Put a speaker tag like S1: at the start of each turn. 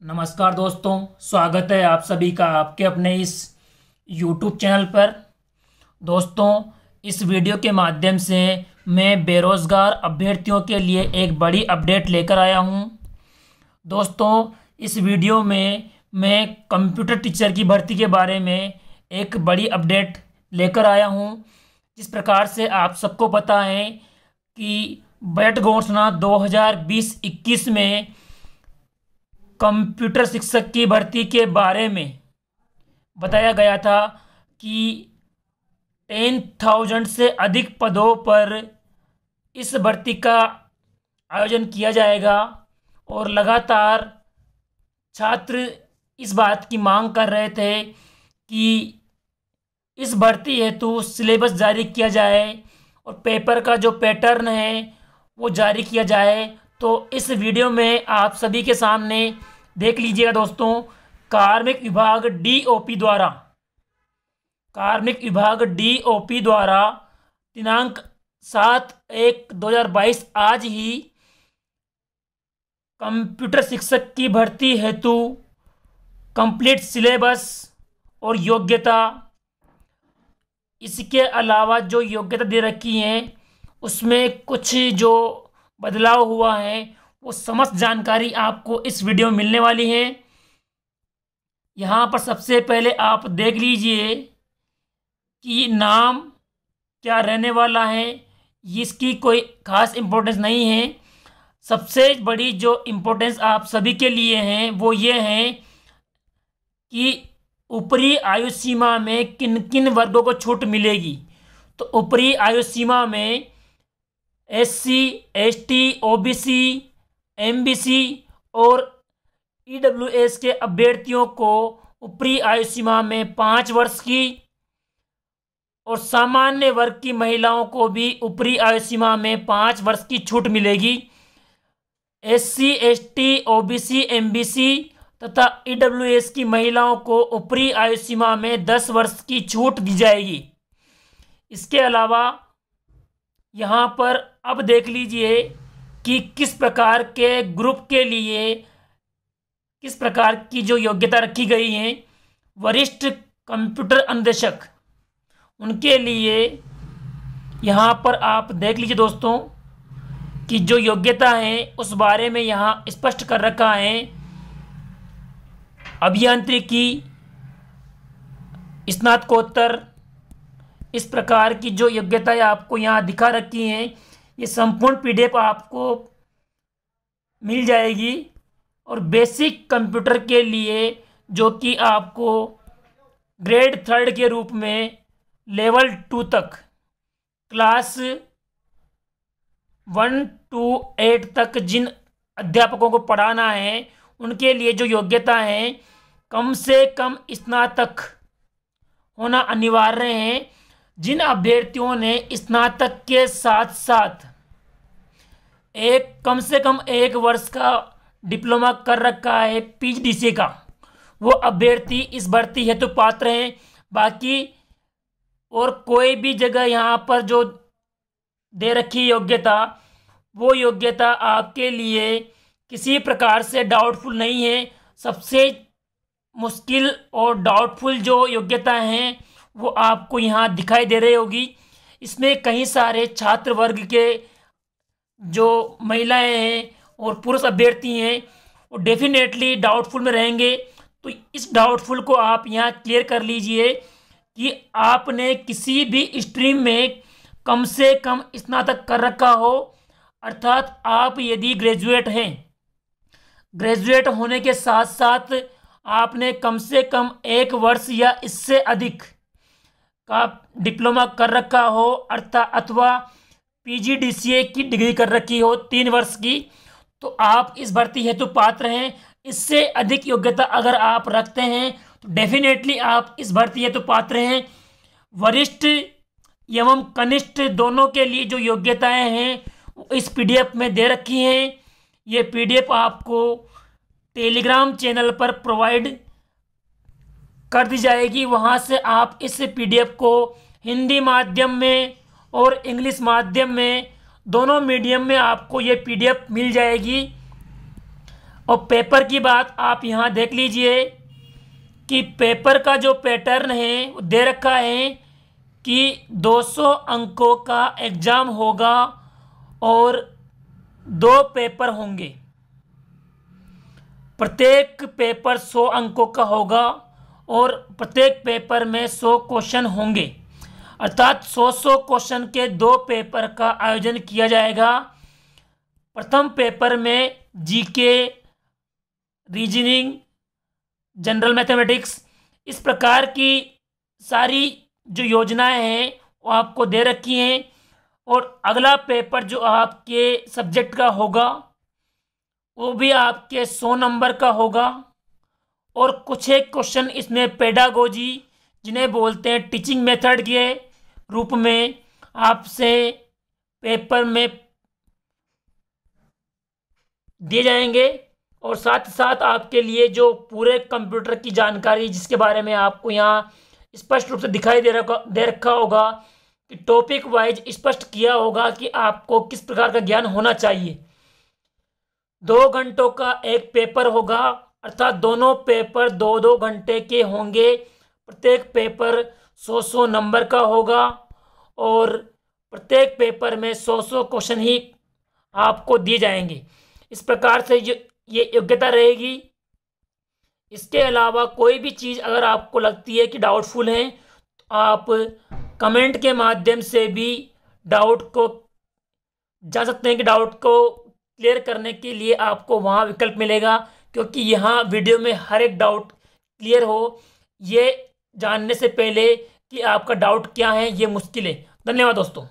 S1: नमस्कार दोस्तों, स्वागत है आप सभी का आपके अपने इस YouTube चैनल पर। दोस्तों, इस वीडियो के माध्यम से मैं बेरोज़गार अभ्यर्थियों के लिए एक बड़ी अपडेट लेकर आया हूं। दोस्तों, इस वीडियो में मैं कंप्यूटर टीचर की भर्ती के बारे में एक बड़ी अपडेट लेकर आया हूं। जिस प्रकार से आप सबको पता है कि बजट घोषणा 2020-21 में कंप्यूटर शिक्षक की भर्ती के बारे में बताया गया था कि 10,000 से अधिक पदों पर इस भर्ती का आयोजन किया जाएगा और लगातार छात्र इस बात की मांग कर रहे थे कि इस भर्ती हेतु सिलेबस जारी किया जाए और पेपर का जो पैटर्न है वो जारी किया जाए। तो इस वीडियो में आप सभी के सामने देख लीजिएगा दोस्तों, कार्मिक विभाग डीओपी द्वारा दिनांक 7/1/2022 आज ही कंप्यूटर शिक्षक की भर्ती हेतु कंप्लीट सिलेबस और योग्यता, इसके अलावा जो योग्यता दे रखी है उसमें कुछ जो बदलाव हुआ है वो समस्त जानकारी आपको इस वीडियो में मिलने वाली है। यहाँ पर सबसे पहले आप देख लीजिए कि नाम क्या रहने वाला है। इसकी कोई खास इम्पोर्टेंस नहीं है। सबसे बड़ी जो इम्पोर्टेंस आप सभी के लिए हैं वो ये है कि ऊपरी आयु सीमा में किन किन वर्गों को छूट मिलेगी। तो ऊपरी आयु सीमा में SC, ST, OBC, MBC और EWS के अभ्यर्थियों को ऊपरी आयु सीमा में 5 वर्ष की और सामान्य वर्ग की महिलाओं को भी ऊपरी आयु सीमा में 5 वर्ष की छूट मिलेगी। SC, ST, OBC, MBC तथा EWS की महिलाओं को ऊपरी आयु सीमा में 10 वर्ष की छूट दी जाएगी। इसके अलावा यहाँ पर अब देख लीजिए कि किस प्रकार के ग्रुप के लिए किस प्रकार की जो योग्यता रखी गई है। वरिष्ठ कंप्यूटर अनुदेशक, उनके लिए यहाँ पर आप देख लीजिए दोस्तों कि जो योग्यता है उस बारे में यहाँ स्पष्ट कर रखा है। अभियांत्रिकी, स्नातकोत्तर, इस प्रकार की जो योग्यताएं आपको यहाँ दिखा रखी हैं, ये संपूर्ण PDF आपको मिल जाएगी। और बेसिक कंप्यूटर के लिए जो कि आपको ग्रेड 3 के रूप में लेवल 2 तक, क्लास 1 to 8 तक जिन अध्यापकों को पढ़ाना है उनके लिए जो योग्यता है कम से कम स्नातक होना अनिवार्य है। जिन अभ्यर्थियों ने स्नातक के साथ साथ कम से कम 1 वर्ष का डिप्लोमा कर रखा है PGDCA का, वो अभ्यर्थी इस भर्ती हेतु पात्र हैं। बाकी और कोई भी जगह यहाँ पर जो दे रखी योग्यता, वो योग्यता आपके लिए किसी प्रकार से डाउटफुल नहीं है। सबसे मुश्किल और डाउटफुल जो योग्यता हैं वो आपको यहाँ दिखाई दे रही होगी। इसमें कई सारे छात्र वर्ग के जो महिलाएं हैं और पुरुष अभ्यर्थी हैं वो डेफिनेटली डाउटफुल में रहेंगे। तो इस डाउटफुल को आप यहाँ क्लियर कर लीजिए कि आपने किसी भी स्ट्रीम में कम से कम स्नातक कर रखा हो, अर्थात आप यदि ग्रेजुएट हैं, ग्रेजुएट होने के साथ साथ आपने कम से कम 1 वर्ष या इससे अधिक का डिप्लोमा कर रखा हो, अथवा PGDCA की डिग्री कर रखी हो 3 वर्ष की, तो आप इस भर्ती हेतु पात्र हैं। इससे अधिक योग्यता अगर आप रखते हैं तो डेफिनेटली आप इस भर्ती हेतु पात्र हैं। वरिष्ठ एवं कनिष्ठ दोनों के लिए जो योग्यताएं हैं इस PDF में दे रखी हैं। ये PDF आपको टेलीग्राम चैनल पर प्रोवाइड कर दी जाएगी। वहाँ से आप इस PDF को हिंदी माध्यम में और इंग्लिश माध्यम में, दोनों मीडियम में आपको ये PDF मिल जाएगी। और पेपर की बात आप यहाँ देख लीजिए कि पेपर का जो पैटर्न है वो दे रखा है कि 200 अंकों का एग्ज़ाम होगा और 2 पेपर होंगे। प्रत्येक पेपर 100 अंकों का होगा और प्रत्येक पेपर में 100 क्वेश्चन होंगे, अर्थात 100 क्वेश्चन के 2 पेपर का आयोजन किया जाएगा। प्रथम पेपर में जीके, रीजनिंग, जनरल मैथमेटिक्स, इस प्रकार की सारी जो योजनाएं हैं वो आपको दे रखी हैं। और अगला पेपर जो आपके सब्जेक्ट का होगा वो भी आपके 100 नंबर का होगा। और कुछ एक क्वेश्चन इसमें पेडागोजी, जिन्हें बोलते हैं टीचिंग मेथड के रूप में, आपसे पेपर में दिए जाएंगे। और साथ साथ आपके लिए जो पूरे कंप्यूटर की जानकारी, जिसके बारे में आपको यहाँ स्पष्ट रूप से दिखाई दे रखा होगा कि टॉपिक वाइज स्पष्ट किया होगा कि आपको किस प्रकार का ज्ञान होना चाहिए। 2 घंटों का एक पेपर होगा, अर्थात दोनों पेपर 2-2 घंटे के होंगे। प्रत्येक पेपर 100-100 नंबर का होगा और प्रत्येक पेपर में 100-100 क्वेश्चन ही आपको दिए जाएंगे। इस प्रकार से ये योग्यता रहेगी। इसके अलावा कोई भी चीज़ अगर आपको लगती है कि डाउटफुल है तो आप कमेंट के माध्यम से भी डाउट को जा सकते हैं कि डाउट को क्लियर करने के लिए आपको वहाँ विकल्प मिलेगा, क्योंकि यहाँ वीडियो में हर एक डाउट क्लियर हो, ये जानने से पहले कि आपका डाउट क्या है ये मुश्किल है। धन्यवाद दोस्तों।